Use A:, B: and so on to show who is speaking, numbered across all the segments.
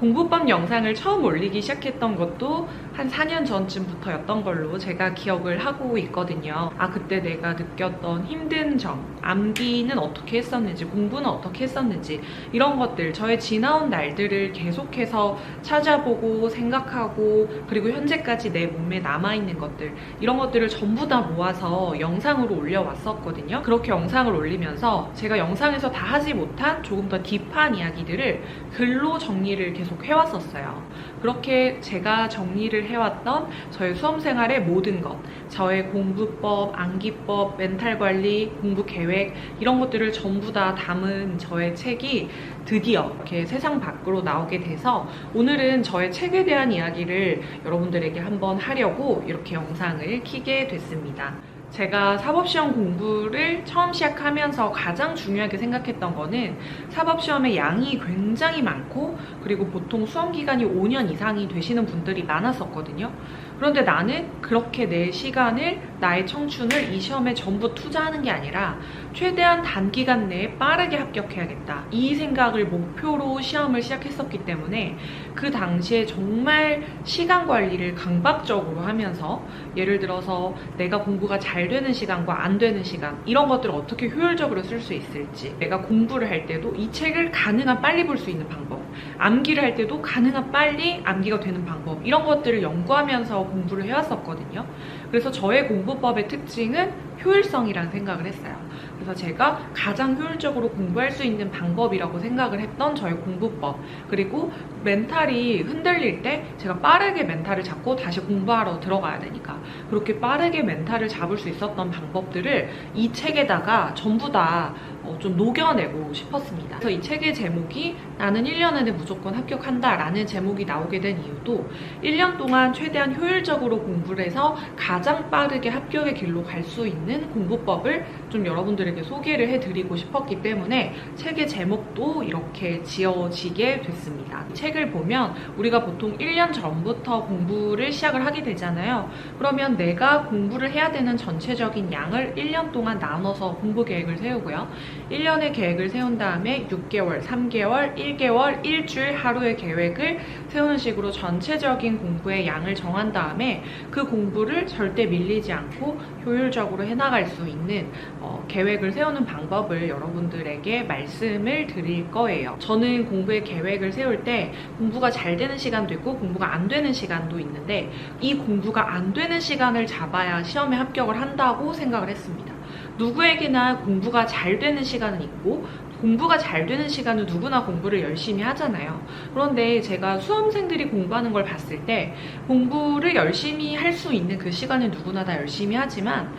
A: 공부법 영상을 처음 올리기 시작했던 것도 한 4년 전쯤부터였던 걸로 제가 기억을 하고 있거든요. 그때 내가 느꼈던 힘든 점, 암기는 어떻게 했었는지, 공부는 어떻게 했었는지, 이런 것들, 저의 지나온 날들을 계속해서 찾아보고 생각하고, 그리고 현재까지 내 몸에 남아있는 것들, 이런 것들을 전부 다 모아서 영상으로 올려왔었거든요. 그렇게 영상을 올리면서 제가 영상에서 다 하지 못한 조금 더 딥한 이야기들을 글로 정리를 계속 해왔었어요. 그렇게 제가 정리를 해왔던 저의 수험생활의 모든 것, 저의 공부법, 암기법, 멘탈 관리, 공부 계획, 이런 것들을 전부 다 담은 저의 책이 드디어 이렇게 세상 밖으로 나오게 돼서 오늘은 저의 책에 대한 이야기를 여러분들에게 한번 하려고 이렇게 영상을 켜게 됐습니다. 제가 사법시험 공부를 처음 시작하면서 가장 중요하게 생각했던 거는 사법시험의 양이 굉장히 많고, 그리고 보통 수험기간이 5년 이상이 되시는 분들이 많았었거든요. 그런데 나는 그렇게 내 시간을, 나의 청춘을 이 시험에 전부 투자하는 게 아니라 최대한 단기간 내에 빠르게 합격해야겠다, 이 생각을 목표로 시험을 시작했었기 때문에 그 당시에 정말 시간 관리를 강박적으로 하면서, 예를 들어서 내가 공부가 잘 되는 시간과 안 되는 시간, 이런 것들을 어떻게 효율적으로 쓸 수 있을지, 내가 공부를 할 때도 이 책을 가능한 빨리 볼 수 있는 방법, 암기를 할 때도 가능한 빨리 암기가 되는 방법, 이런 것들을 연구하면서 공부를 해왔었거든요. 그래서 저의 공부법의 특징은 효율성이라는 생각을 했어요. 그래서 제가 가장 효율적으로 공부할 수 있는 방법이라고 생각을 했던 저의 공부법, 그리고 멘탈이 흔들릴 때 제가 빠르게 멘탈을 잡고 다시 공부하러 들어가야 되니까 그렇게 빠르게 멘탈을 잡을 수 있었던 방법들을 이 책에다가 전부 다 좀 녹여내고 싶었습니다. 그래서 이 책의 제목이 나는 1년 안에 무조건 합격한다 라는 제목이 나오게 된 이유도 1년 동안 최대한 효율적으로 공부를 해서 가장 빠르게 합격의 길로 갈 수 있는 공부법을 좀 여러분들에게 소개를 해드리고 싶었기 때문에 책의 제목도 이렇게 지어지게 됐습니다. 책을 보면 우리가 보통 1년 전부터 공부를 시작을 하게 되잖아요. 그러면 내가 공부를 해야 되는 전체적인 양을 1년 동안 나눠서 공부 계획을 세우고요. 1년의 계획을 세운 다음에 6개월, 3개월, 1개월, 일주일, 하루의 계획을 세우는 식으로 전체적인 공부의 양을 정한 다음에 그 공부를 절대 밀리지 않고 효율적으로 해나갈 수 있는 계획을 세우는 방법을 여러분들에게 말씀을 드릴 거예요. 저는 공부의 계획을 세울 때 공부가 잘 되는 시간도 있고 공부가 안 되는 시간도 있는데, 이 공부가 안 되는 시간을 잡아야 시험에 합격을 한다고 생각을 했습니다. 누구에게나 공부가 잘 되는 시간은 있고 공부가 잘 되는 시간은 누구나 공부를 열심히 하잖아요. 그런데 제가 수험생들이 공부하는 걸 봤을 때 공부를 열심히 할 수 있는 그 시간은 누구나 다 열심히 하지만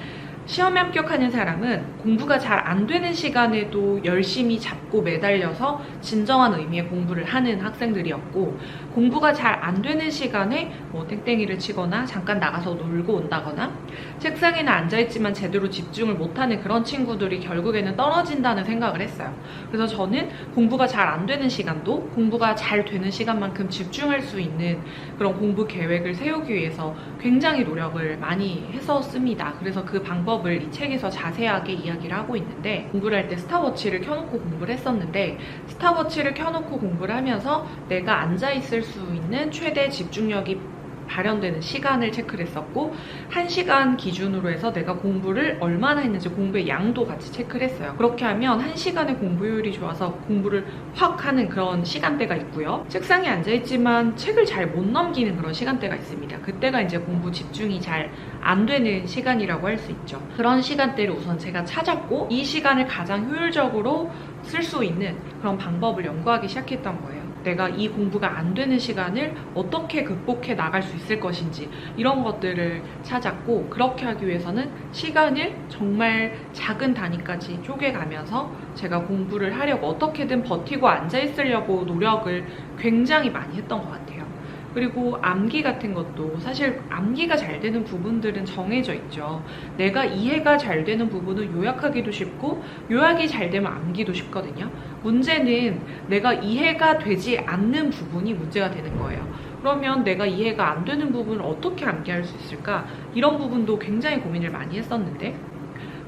A: 시험에 합격하는 사람은 공부가 잘 안 되는 시간에도 열심히 잡고 매달려서 진정한 의미의 공부를 하는 학생들이었고, 공부가 잘 안 되는 시간에 땡땡이를 치거나 잠깐 나가서 놀고 온다거나 책상에는 앉아있지만 제대로 집중을 못하는 그런 친구들이 결국에는 떨어진다는 생각을 했어요. 그래서 저는 공부가 잘 안 되는 시간도 공부가 잘 되는 시간만큼 집중할 수 있는 그런 공부 계획을 세우기 위해서 굉장히 노력을 많이 했었습니다. 그래서 그 방법을 이 책에서 자세하게 이야기를 하고 있는데, 공부를 할 때 스탑워치를 켜놓고 공부를 했었는데, 스탑워치를 켜놓고 공부를 하면서 내가 앉아있을 수 있는 최대 집중력이 발현되는 시간을 체크를 했었고, 1시간 기준으로 해서 내가 공부를 얼마나 했는지 공부의 양도 같이 체크를 했어요. 그렇게 하면 1시간의 공부율이 좋아서 공부를 확 하는 그런 시간대가 있고요. 책상에 앉아있지만 책을 잘 못 넘기는 그런 시간대가 있습니다. 그때가 이제 공부 집중이 잘 안 되는 시간이라고 할 수 있죠. 그런 시간대를 우선 제가 찾았고, 이 시간을 가장 효율적으로 쓸 수 있는 그런 방법을 연구하기 시작했던 거예요. 내가 이 공부가 안 되는 시간을 어떻게 극복해 나갈 수 있을 것인지, 이런 것들을 찾았고, 그렇게 하기 위해서는 시간을 정말 작은 단위까지 쪼개가면서 제가 공부를 하려고 어떻게든 버티고 앉아있으려고 노력을 굉장히 많이 했던 것 같아요. 그리고 암기 같은 것도 사실 암기가 잘 되는 부분들은 정해져 있죠. 내가 이해가 잘 되는 부분은 요약하기도 쉽고 요약이 잘 되면 암기도 쉽거든요. 문제는 내가 이해가 되지 않는 부분이 문제가 되는 거예요. 그러면 내가 이해가 안 되는 부분을 어떻게 암기할 수 있을까? 이런 부분도 굉장히 고민을 많이 했었는데,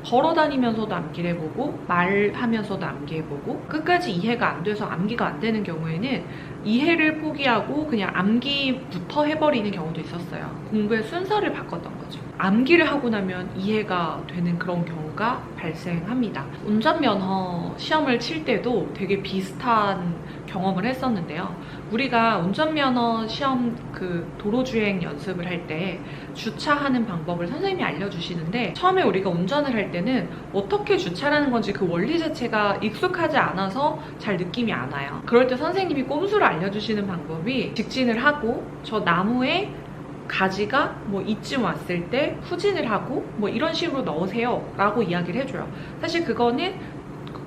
A: 걸어 다니면서도 암기를 해보고 말하면서도 암기해보고 끝까지 이해가 안 돼서 암기가 안 되는 경우에는 이해를 포기하고 그냥 암기부터 해버리는 경우도 있었어요. 공부의 순서를 바꿨던 거죠. 암기를 하고 나면 이해가 되는 그런 경우가 발생합니다. 운전면허 시험을 칠 때도 되게 비슷한 경험을 했었는데요. 우리가 운전면허 시험 도로주행 연습을 할 때 주차하는 방법을 선생님이 알려주시는데 처음에 우리가 운전을 할 때는 어떻게 주차라는 건지 그 원리 자체가 익숙하지 않아서 잘 느낌이 안 와요. 그럴 때 선생님이 꼼수를 알려주시는 방법이 직진을 하고 저 나무에 가지가 뭐 이쯤 왔을 때 후진을 하고 뭐 이런 식으로 넣으세요 라고 이야기를 해줘요. 사실 그거는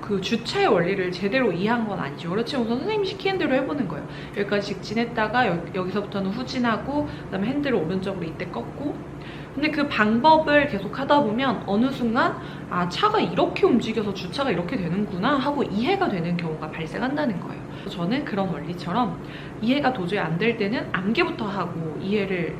A: 그 주차의 원리를 제대로 이해한 건 아니죠. 그렇지만 우선 선생님이 시키는 대로 해보는 거예요. 여기까지 직진했다가 여기서부터는 후진하고 그다음에 핸들을 오른쪽으로 이때 꺾고. 근데 그 방법을 계속 하다 보면 어느 순간 아 차가 이렇게 움직여서 주차가 이렇게 되는구나 하고 이해가 되는 경우가 발생한다는 거예요. 저는 그런 원리처럼 이해가 도저히 안 될 때는 암기부터 하고 이해를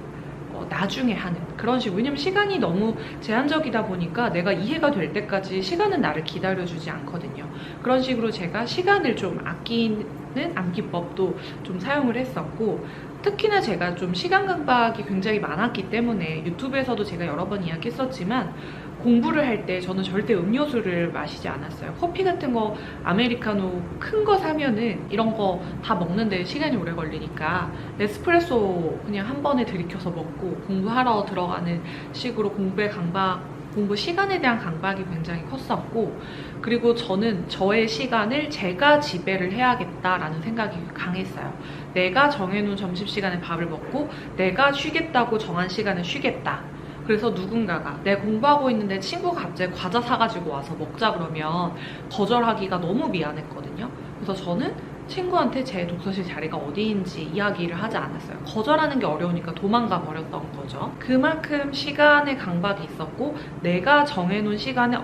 A: 나중에 하는 그런 식으로. 왜냐면 시간이 너무 제한적이다 보니까 내가 이해가 될 때까지 시간은 나를 기다려주지 않거든요. 그런 식으로 제가 시간을 좀 아끼는 암기법도 좀 사용을 했었고, 특히나 제가 좀 시간 강박이 굉장히 많았기 때문에 유튜브에서도 제가 여러 번 이야기했었지만 공부를 할 때 저는 절대 음료수를 마시지 않았어요. 커피 같은 거 아메리카노 큰 거 사면은 이런 거 다 먹는데 시간이 오래 걸리니까 에스프레소 그냥 한 번에 들이켜서 먹고 공부하러 들어가는 식으로 공부 시간에 대한 강박이 굉장히 컸었고, 그리고 저는 저의 시간을 제가 지배를 해야겠다라는 생각이 강했어요. 내가 정해놓은 점심시간에 밥을 먹고 내가 쉬겠다고 정한 시간에 쉬겠다. 그래서 누군가가 내가 공부하고 있는데 친구가 갑자기 과자 사가지고 와서 먹자 그러면 거절하기가 너무 미안했거든요. 그래서 저는 친구한테 제 독서실 자리가 어디인지 이야기를 하지 않았어요. 거절하는 게 어려우니까 도망가 버렸던 거죠. 그만큼 시간에 강박이 있었고 내가 정해놓은 시간에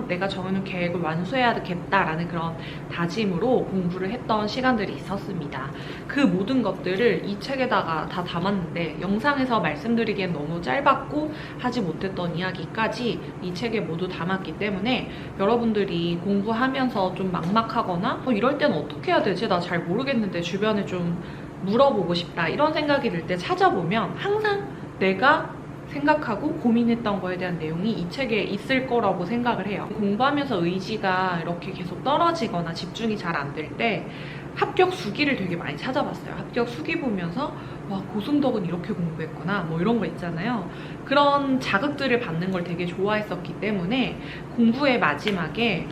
A: 내가 정해놓은 계획을 완수해야겠다라는 그런 다짐으로 공부를 했던 시간들이 있었습니다. 그 모든 것들을 이 책에다가 다 담았는데 영상에서 말씀드리기엔 너무 짧았고 하지 못했던 이야기까지 이 책에 모두 담았기 때문에 여러분들이 공부하면서 좀 막막하거나 이럴 때는 어떻게 해야 되지? 나 잘 모르겠는데 주변에 좀 물어보고 싶다 이런 생각이 들 때 찾아보면 항상 내가 생각하고 고민했던 거에 대한 내용이 이 책에 있을 거라고 생각을 해요. 공부하면서 의지가 이렇게 계속 떨어지거나 집중이 잘 안 될 때 합격 수기를 되게 많이 찾아봤어요. 합격 수기 보면서 와 고승덕은 이렇게 공부했구나 뭐 이런 거 있잖아요. 그런 자극들을 받는 걸 되게 좋아했었기 때문에 공부의 마지막에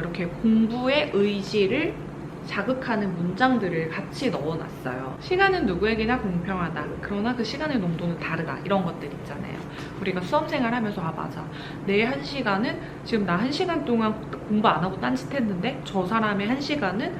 A: 이렇게 공부의 의지를 자극하는 문장들을 같이 넣어놨어요. 시간은 누구에게나 공평하다. 그러나 그 시간의 농도는 다르다. 이런 것들 있잖아요. 우리가 수험생활 하면서 맞아. 내 1시간은 지금 나 1시간 동안 공부 안 하고 딴짓했는데 저 사람의 1시간은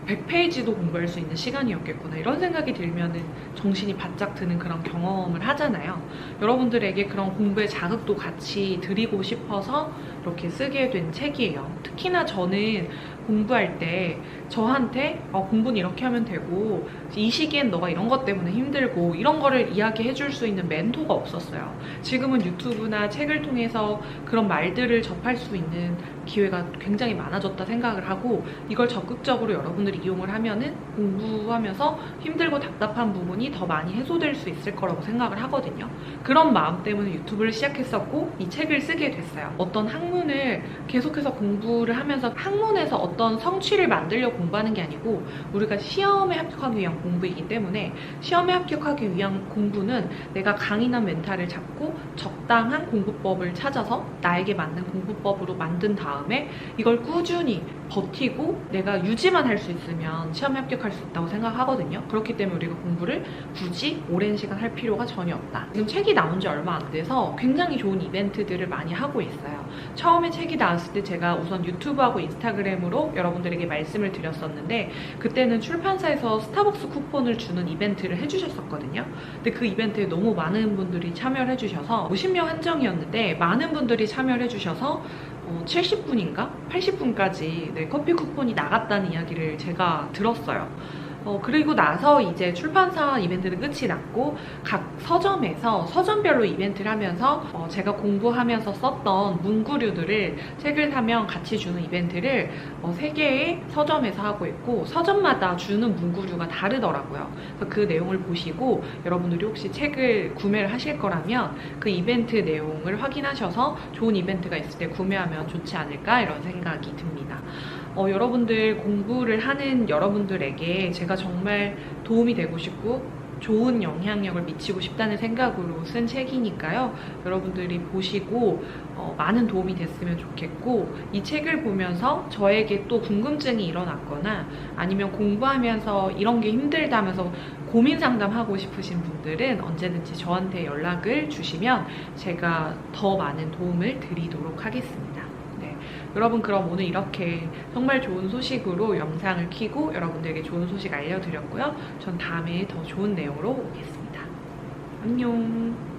A: 100페이지도 공부할 수 있는 시간이었겠구나 이런 생각이 들면은 정신이 바짝 드는 그런 경험을 하잖아요. 여러분들에게 그런 공부의 자극도 같이 드리고 싶어서 이렇게 쓰게 된 책이에요. 특히나 저는 공부할 때 저한테 공부는 이렇게 하면 되고 이 시기엔 너가 이런 것 때문에 힘들고 이런 거를 이야기해 줄 수 있는 멘토가 없었어요. 지금은 유튜브나 책을 통해서 그런 말들을 접할 수 있는 기회가 굉장히 많아졌다 생각을 하고 이걸 적극적으로 여러분들이 이용을 하면은 공부하면서 힘들고 답답한 부분이 더 많이 해소될 수 있을 거라고 생각을 하거든요. 그런 마음 때문에 유튜브를 시작했었고 이 책을 쓰게 됐어요. 어떤 학문을 계속해서 공부를 하면서 학문에서 어떤 성취를 만들려고 공부하는 게 아니고 우리가 시험에 합격하기 위한 공부이기 때문에 시험에 합격하기 위한 공부는 내가 강인한 멘탈을 잡고 적당한 공부법을 찾아서 나에게 맞는 공부법으로 만든 다음에 이걸 꾸준히 버티고 내가 유지만 할 수 있으면 시험에 합격할 수 있다고 생각하거든요. 그렇기 때문에 우리가 공부를 굳이 오랜 시간 할 필요가 전혀 없다. 지금 책이 나온 지 얼마 안 돼서 굉장히 좋은 이벤트들을 많이 하고 있어요. 처음에 책이 나왔을 때 제가 우선 유튜브하고 인스타그램으로 여러분들에게 말씀을 드렸었는데 그때는 출판사에서 스타벅스 쿠폰을 주는 이벤트를 해주셨었거든요. 근데 그 이벤트에 너무 많은 분들이 참여를 해주셔서 50명 한정이었는데 많은 분들이 참여를 해주셔서 70분인가? 80분까지 커피 쿠폰이 나갔다는 이야기를 제가 들었어요. 그리고 나서 이제 출판사 이벤트는 끝이 났고 각 서점에서 서점별로 이벤트를 하면서 제가 공부하면서 썼던 문구류들을 책을 사면 같이 주는 이벤트를 3개의 서점에서 하고 있고 서점마다 주는 문구류가 다르더라고요. 그래서 그 내용을 보시고 여러분들이 혹시 책을 구매를 하실 거라면 그 이벤트 내용을 확인하셔서 좋은 이벤트가 있을 때 구매하면 좋지 않을까 이런 생각이 듭니다. 여러분들 공부를 하는 여러분들에게 제가 정말 도움이 되고 싶고 좋은 영향력을 미치고 싶다는 생각으로 쓴 책이니까요. 여러분들이 보시고 많은 도움이 됐으면 좋겠고 이 책을 보면서 저에게 또 궁금증이 일어났거나 아니면 공부하면서 이런 게 힘들다면서 고민 상담하고 싶으신 분들은 언제든지 저한테 연락을 주시면 제가 더 많은 도움을 드리도록 하겠습니다. 네, 여러분 그럼 오늘 이렇게 정말 좋은 소식으로 영상을 켜고 여러분들에게 좋은 소식 알려드렸고요. 전 다음에 더 좋은 내용으로 오겠습니다. 안녕.